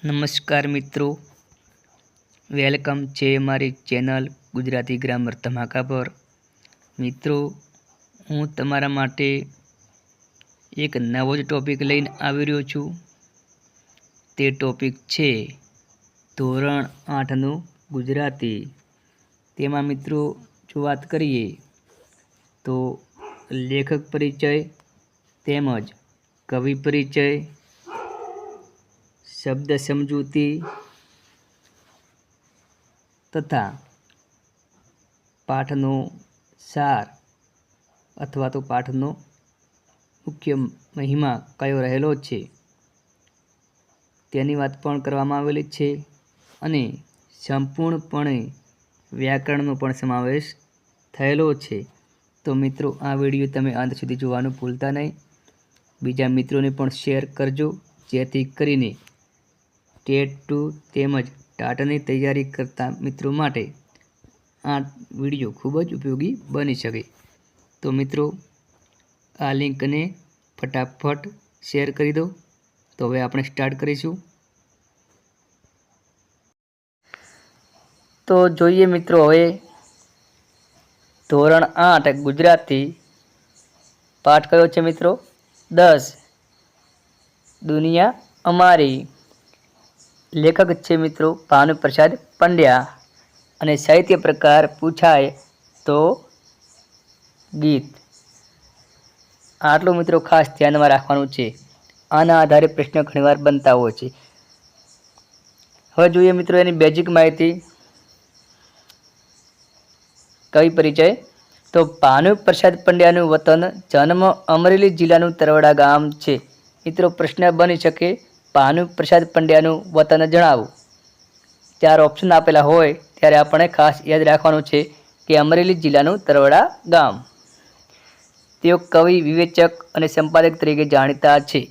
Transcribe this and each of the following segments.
નમસ્કાર મિત્રો, વેલકમ છે મારી ચેનલ ગુજરાતી ગ્રામર ધમાકા પર। મિત્રો, હું તમારા માટે એક નવો જ ટોપિક લઈને આવી રહ્યો છું। તે ટોપિક છે ધોરણ 8નું ગુજરાતી। તેમાં મિત્રો જો વાત કરીએ તો લેખક પરિચય તેમજ કવિ પરિચય, શબ્દ સમજૂતી તથા પાઠનો સાર અથવા તો પાઠનો મુખ્ય મહિમા કયો રહેલો છે તેની વાત પણ કરવામાં આવેલી છે અને સંપૂર્ણપણે વ્યાકરણનો પણ સમાવેશ થયેલો છે। તો મિત્રો, આ વિડીયો તમે અંત સુધી જોવાનું ભૂલતા નહીં। બીજા મિત્રોને પણ શેર કરજો, જેથી કરીને ટેટ 2 તેમજ ટાટાની તૈયારી કરતા મિત્રો માટે આ વિડીયો ખૂબ જ ઉપયોગી બની શકે। તો મિત્રો, આ લિંકને ફટાફટ શેર કરી દો। તો હવે આપણે સ્ટાર્ટ કરીશું। તો જોઈએ મિત્રો, હવે ધોરણ 8 ગુજરાતી પાઠ કયો છે મિત્રો? 10 દુનિયા અમારી। લેખક છે મિત્રો ભાનુપ્રસાદ પંડ્યા અને સાહિત્ય પ્રકાર પૂછાય તો ગીત। આટલું મિત્રો ખાસ ધ્યાનમાં રાખવાનું છે। આના આધારે પ્રશ્ન ઘણીવાર બનતા હોય છે। હવે જોઈએ મિત્રો એની બેઝિક માહિતી। કવિ પરિચય તો ભાનુપ્રસાદ પંડ્યાનું વતન જન્મ અમરેલી જિલ્લાનું તરવડા ગામ છે। મિત્રો, પ્રશ્ન બની શકે ભાનુપ્રસાદ પંડ્યાનું વતન જણાવો। ચાર ઓપ્શન આપેલા હોય ત્યારે આપણે ખાસ યાદ રાખવાનું છે કે અમરેલી જિલ્લાનું તરવડા ગામ। તેઓ કવિ, વિવેચક અને સંપાદક તરીકે જાણીતા છે।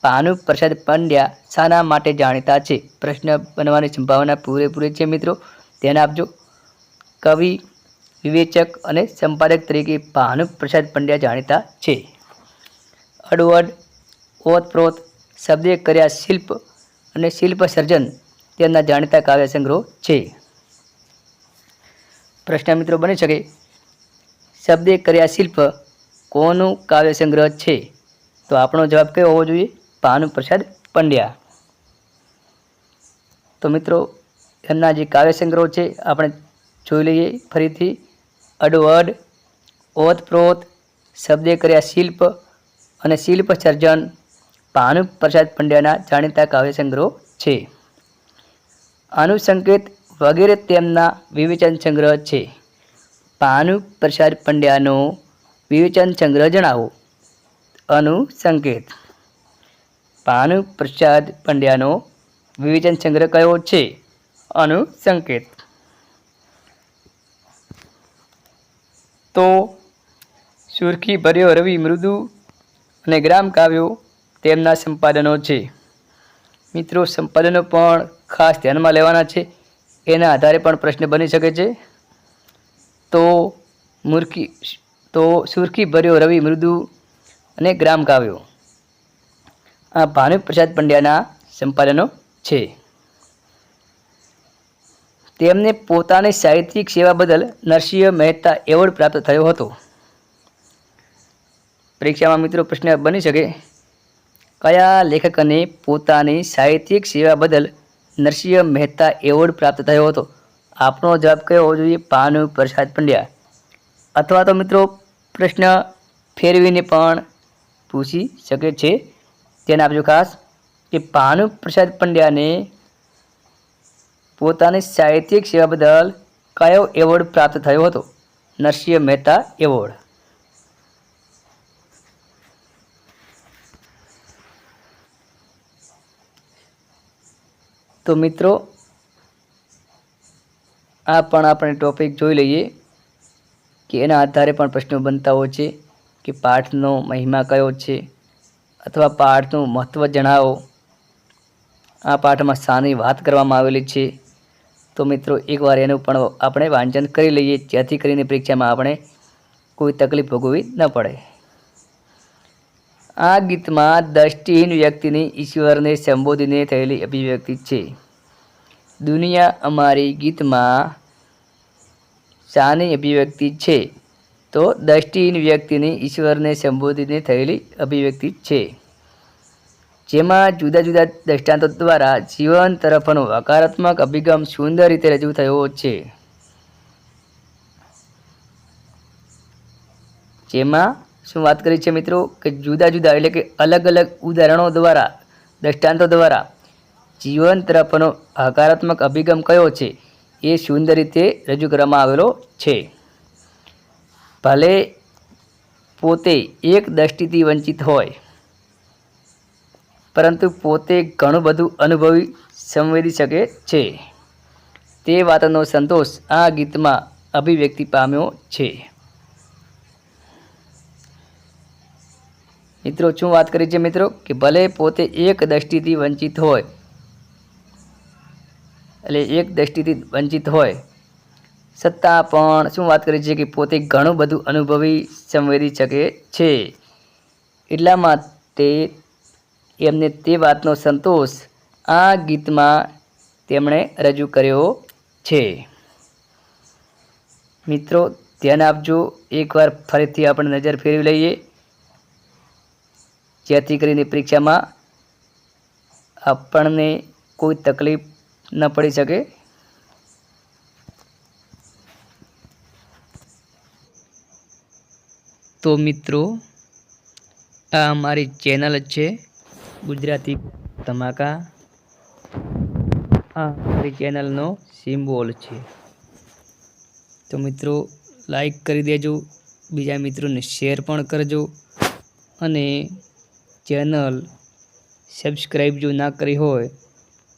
ભાનુપ્રસાદ પંડ્યા શાના માટે જાણીતા છે? પ્રશ્ન બનવાની સંભાવના પૂરેપૂરી છે મિત્રો, ધ્યાન આપજો। કવિ, વિવેચક અને સંપાદક તરીકે ભાનુપ્રસાદ પંડ્યા જાણીતા છે। અડવડ, ઓતપ્રોત, શબ્દે કર્યા શિલ્પ અને શિલ્પ સર્જન તેમના જાણીતા કાવ્ય સંગ્રહો છે। પ્રશ્ન મિત્રો બની શકે શબ્દે કર્યા શિલ્પ કોનું કાવ્ય સંગ્રહ છે? તો આપણો જવાબ કયો હોવો જોઈએ? ભાનુપ્રસાદ પંડ્યા। તો મિત્રો, એમના જે કાવ્ય સંગ્રહો છે આપણે જોઈ લઈએ ફરીથી। અડવડ, ઓતપ્રોત, શબ્દે કર્યા શિલ્પ અને શિલ્પ સર્જન ભાનુપ્રસાદ પંડ્યાના જાણીતા કાવ્ય સંગ્રહો છે। અનુસંકેત વગેરે તેમના વિવેચન સંગ્રહ છે। ભાનુપ્રસાદ પંડ્યાનો વિવેચન સંગ્રહ જણાવો। અનુસંકેત। ભાનુપ્રસાદ પંડ્યાનો વિવેચન સંગ્રહ કયો છે? અનુસંકેત। તો સુરખી ભર્યો રવિ મૃદુ અને ગ્રામ કાવ્યો તેમના સંપાદનો છે। મિત્રો, સંપાદનો પણ ખાસ ધ્યાનમાં લેવાના છે, એના આધારે પણ પ્રશ્ન બની શકે છે। તો સુરખી ભર્યો રવિ મૃદુ અને ગ્રામ કાવ્યો આ ભાનુપ્રસાદ પંડ્યાના સંપાદનો છે। તેમને પોતાની સાહિત્યિક સેવા બદલ નરસિંહ મહેતા એવોર્ડ પ્રાપ્ત થયો હતો। પરીક્ષામાં મિત્રો પ્રશ્ન બની શકે કયા લેખકને પોતાની સાહિત્યિક સેવા બદલ નરસિંહ મહેતા એવોર્ડ પ્રાપ્ત થયો હતો? આપણો જવાબ કયો હોવો જોઈએ? ભાનુપ્રસાદ પંડ્યા। અથવા તો મિત્રો પ્રશ્ન ફેરવીને પણ પૂછી શકે છે, ધ્યાન આપજો ખાસ કે ભાનુપ્રસાદ પંડ્યાને પોતાની સાહિત્યિક સેવા બદલ કયો એવોર્ડ પ્રાપ્ત થયો હતો? નરસિંહ મહેતા એવોર્ડ। તો મિત્રો, આ પણ આપણે ટોપિક જોઈ લઈએ કે એના આધારે પણ પ્રશ્નો બનતા હોય છે કે પાઠનો મહિમા કયો છે અથવા પાઠનું મહત્ત્વ જણાવો। આ પાઠમાં શાની વાત કરવામાં આવેલી છે? તો મિત્રો, એકવાર એનું પણ આપણે વાંચન કરી લઈએ, જેથી કરીને પરીક્ષામાં આપણે કોઈ તકલીફ ભોગવવી ન પડે। આ ગીતમાં દ્રષ્ટિહીન વ્યક્તિની ઈશ્વરને સંબોધીને થયેલી અભિવ્યક્તિ છે. દુનિયા અમારી ગીતમાં શાની અભિવ્યક્તિ છે? તો દ્રષ્ટિહીન વ્યક્તિની ઈશ્વરને સંબોધીને થયેલી અભિવ્યક્તિ છે, જેમાં જુદા જુદા દ્રષ્ટાંતો દ્વારા જીવન તરફનો હકારાત્મક અભિગમ સુંદર રીતે રજૂ થયો છે. જેમાં શું વાત કરી છે મિત્રો કે જુદા જુદા એટલે કે અલગ અલગ ઉદાહરણો દ્વારા, દ્રષ્ટાંતો દ્વારા જીવન તરફનો હકારાત્મક અભિગમ કયો છે એ સુંદર રીતે રજૂ કરવામાં આવેલો છે. ભલે પોતે એક દ્રષ્ટિથી વંચિત હોય, પરંતુ પોતે ઘણું બધું અનુભવી સંવેદી શકે છે, તે વાતનો સંતોષ આ ગીતમાં અભિવ્યક્તિ પામ્યો છે. મિત્રો શું વાત કરી છે મિત્રો કે ભલે પોતે એક દ્રષ્ટિથી વંચિત હોય, એટલે એક દ્રષ્ટિથી વંચિત હોય છતાં પણ શું વાત કરી છે કે પોતે ઘણું બધું અનુભવી સંવેદી શકે છે, એટલા માટે એમને તે વાતનો સંતોષ આ ગીતમાં તેમણે રજૂ કર્યો છે. મિત્રો ધ્યાન આપજો, એકવાર ફરીથી આપણે નજર ફેરવી લઈએ, જેથી કરીને પરીક્ષામાં આપણને કોઈ તકલીફ ન પડી શકે. તો મિત્રો આ અમારી ચેનલ છે ગુજરાતી ધમાકા. આ અમારી ચેનલનો સિમ્બોલ છે. તો મિત્રો લાઈક કરી દેજો, બીજા મિત્રોને શેર પણ કરજો અને ચેનલ સબસ્ક્રાઈબ જો ના કરી હોય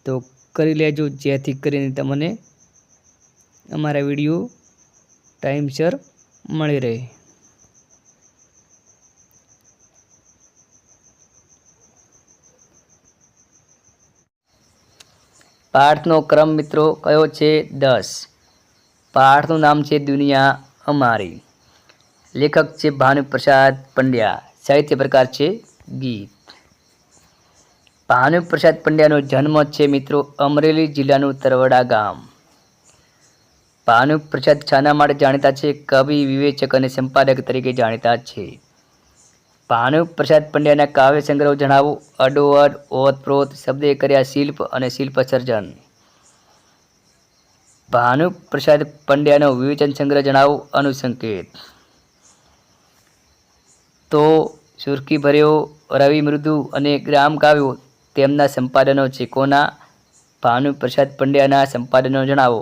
તો કરી લેજો, જેથી કરીને તમને અમારા વિડીયો ટાઈમસર મળી રહે. પાઠનો ક્રમ મિત્રો કયો છે? 10. પાઠનું નામ છે દુનિયા અમારી. લેખક છે ભાનુપ્રસાદ પંડ્યા. સાહિત્ય પ્રકાર છે ગીત. ભાનુપ્રસાદ પંડ્યાનો જન્મ છે મિત્રો અમરેલી જિલ્લાનું તરવડા ગામ. ભાનુપ્રસાદ શાના માટે જાણીતા છે? કવિ, વિવેચક અને સંપાદક તરીકે જાણીતા છે. ભાનુપ્રસાદ પંડ્યાના કાવ્ય સંગ્રહો જણાવો. અડોઅડ, ઓતપ્રોત, શબ્દે કર્યા શિલ્પ અને શિલ્પ સર્જન. ભાનુપ્રસાદ પંડ્યાનો વિવેચન સંગ્રહ જણાવો. અનુસંકેત. તો સુરકી ભર્યો, રવિ મૃદુ અને ગ્રામ કાવ્યો તેમના સંપાદનો છે. કોના? ભાનુપ્રસાદ પંડ્યાના સંપાદનો જણાવો.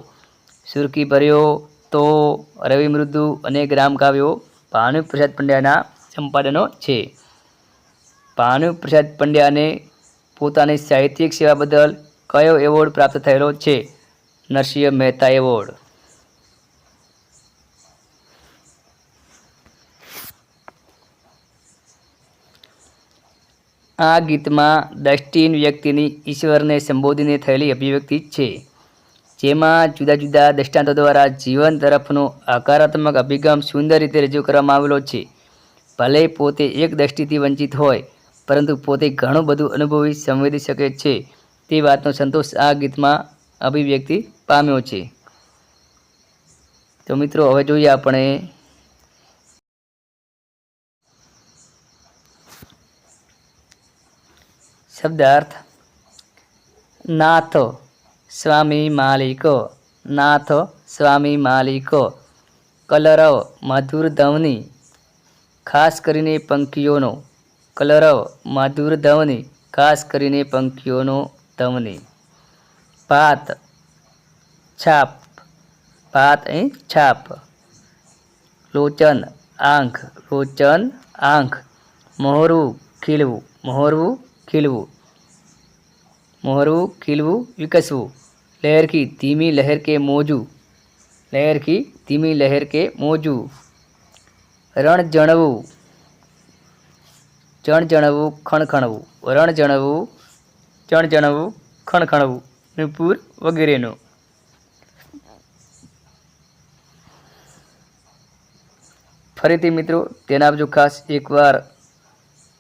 સુરકી ભર્યો, તો રવિ મૃદુ અને ગ્રામ કાવ્યો ભાનુપ્રસાદ પંડ્યાના સંપાદનો છે. ભાનુપ્રસાદ પંડ્યાને પોતાની સાહિત્યિક સેવા બદલ કયો એવોર્ડ પ્રાપ્ત થયેલો છે? નરસિંહ મહેતા એવોર્ડ. આ ગીતમાં દ્રષ્ટિહીન વ્યક્તિની ઈશ્વરને સંબોધીને થયેલી અભિવ્યક્તિ છે, જેમાં જુદા જુદા દ્રષ્ટાંતો દ્વારા જીવન તરફનો હકારાત્મક અભિગમ સુંદર રીતે રજૂ કરવામાં આવેલો છે. ભલે પોતે એક દ્રષ્ટિથી વંચિત હોય, પરંતુ પોતે ઘણું બધું અનુભવી સંવેદી શકે છે, તે વાતનો સંતોષ આ ગીતમાં અભિવ્યક્તિ પામ્યો છે. તો મિત્રો હવે જોઈએ આપણે શબ્દાર્થ. નાથ સ્વામી માલિક. નાથ સ્વામી માલિક. કલરવ મધુર ધ્વનિ, ખાસ કરીને પંખીઓનો. કલરવ મધુર ધ્વનિ, ખાસ કરીને પંખીઓનો ધ્વનિ. ભાત છાપ. ભાત છાપ. લોચન આંખ. લોચન આંખ. મોહરવું ખીલવું. મોહરવું ખીલવું. મોહરવું ખીલવું વિકસવું. લહેર की धीमी लहर के मौजू. लहर की धीमी लहर के मौजू. રણ જણવું. જણજણવું ખણખણવું. રણ જણવું, જણજણવું, ખણખણવું. નુપુર વગેરેનો. ફરીથી મિત્રો ધ્યાન આપજો, ખાસ એકવાર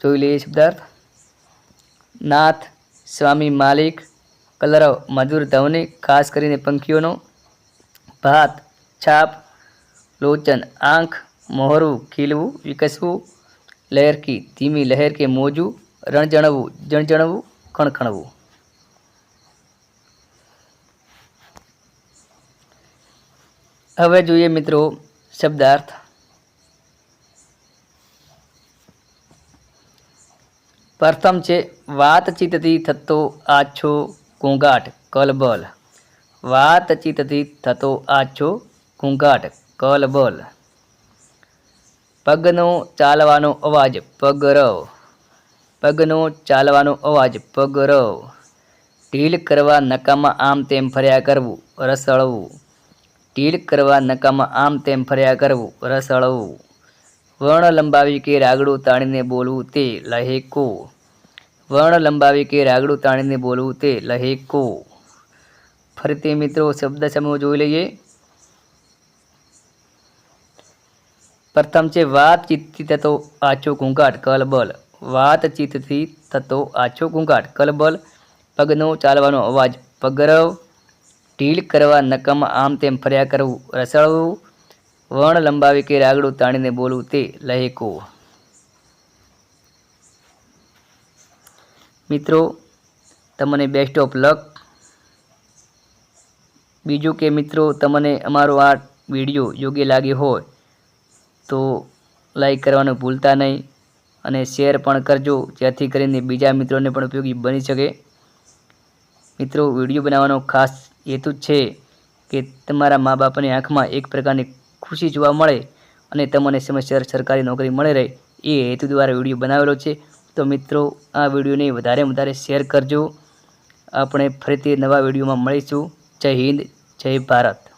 જોઈ લઈએ શબ્દાર્થ. નાથ, સ્વામી, માલિક. કલરવ, મજૂર, ધવની, ખાસ કરીને પંખીઓનો. ભાત, છાપ. લોચન, આંખ. મોહરવું, ખીલવું, વિકસવું. લહેરકી, ધીમી લહેર કે મોજું. રણજણવું, જણજણવું, ખણખણવું. હવે જોઈએ મિત્રો શબ્દાર્થ. પ્રથમ છે વાતચીતથી થતો આછો ઘૂંઘાટ કલબલ. વાતચીતથી થતો આછો ઘૂંઘાટ કલબલ. પગનો ચાલવાનો અવાજ પગરવ. પગનો ચાલવાનો અવાજ પગરવ. ઢીલ કરવા નકામાં આમ તેમ ફર્યા કરવું રસળવું. ઢીલ કરવા નકામાં આમ તેમ ફર્યા કરવું રસળવું. વર્ણ લંબાવી કે રાગડું તાણીને બોલવું તે લહેકો. વર્ણ લંબાવી કે રાગડું તાણીને બોલવું તે લહેકો. ફરીથી મિત્રો શબ્દ સમૂહ જોઈ લઈએ. પ્રથમ છે વાતચીતથી થતો આછો ઘૂંઘાટ કલબલ. વાતચીતથી થતો આછો ઘૂંઘાટ કલબલ. પગનો ચાલવાનો અવાજ પગરવ. ઢીલ કરવા નકામાં આમ તેમ ફર્યા કરવું રસળવું. વર્ણ લંબાવી કે રાગડું તાણીને બોલવું તે લહેકો. મિત્રો તમને બેસ્ટ ઓફ લક. બીજું કે મિત્રો તમને અમારો આ વિડીયો યોગ્ય લાગ્યો હોય તો લાઈક કરવાનું ભૂલતા નહીં અને શેર પણ કરજો, જેથી કરીને બીજા મિત્રોને પણ ઉપયોગી બની શકે. મિત્રો વિડીયો બનાવવાનો ખાસ હેતુ જ છે કે તમારા મા બાપની આંખમાં એક પ્રકારની ખુશી જોવા મળે અને તમને સમયસર સરકારી નોકરી મળી રહે એ હેતુ દ્વારા વિડીયો બનાવેલો છે. તો મિત્રો આ વિડીયોને વધારે શેર કરજો. આપણે ફરીથી નવા વિડીયોમાં મળીશું. જય હિન્દ, જય ભારત.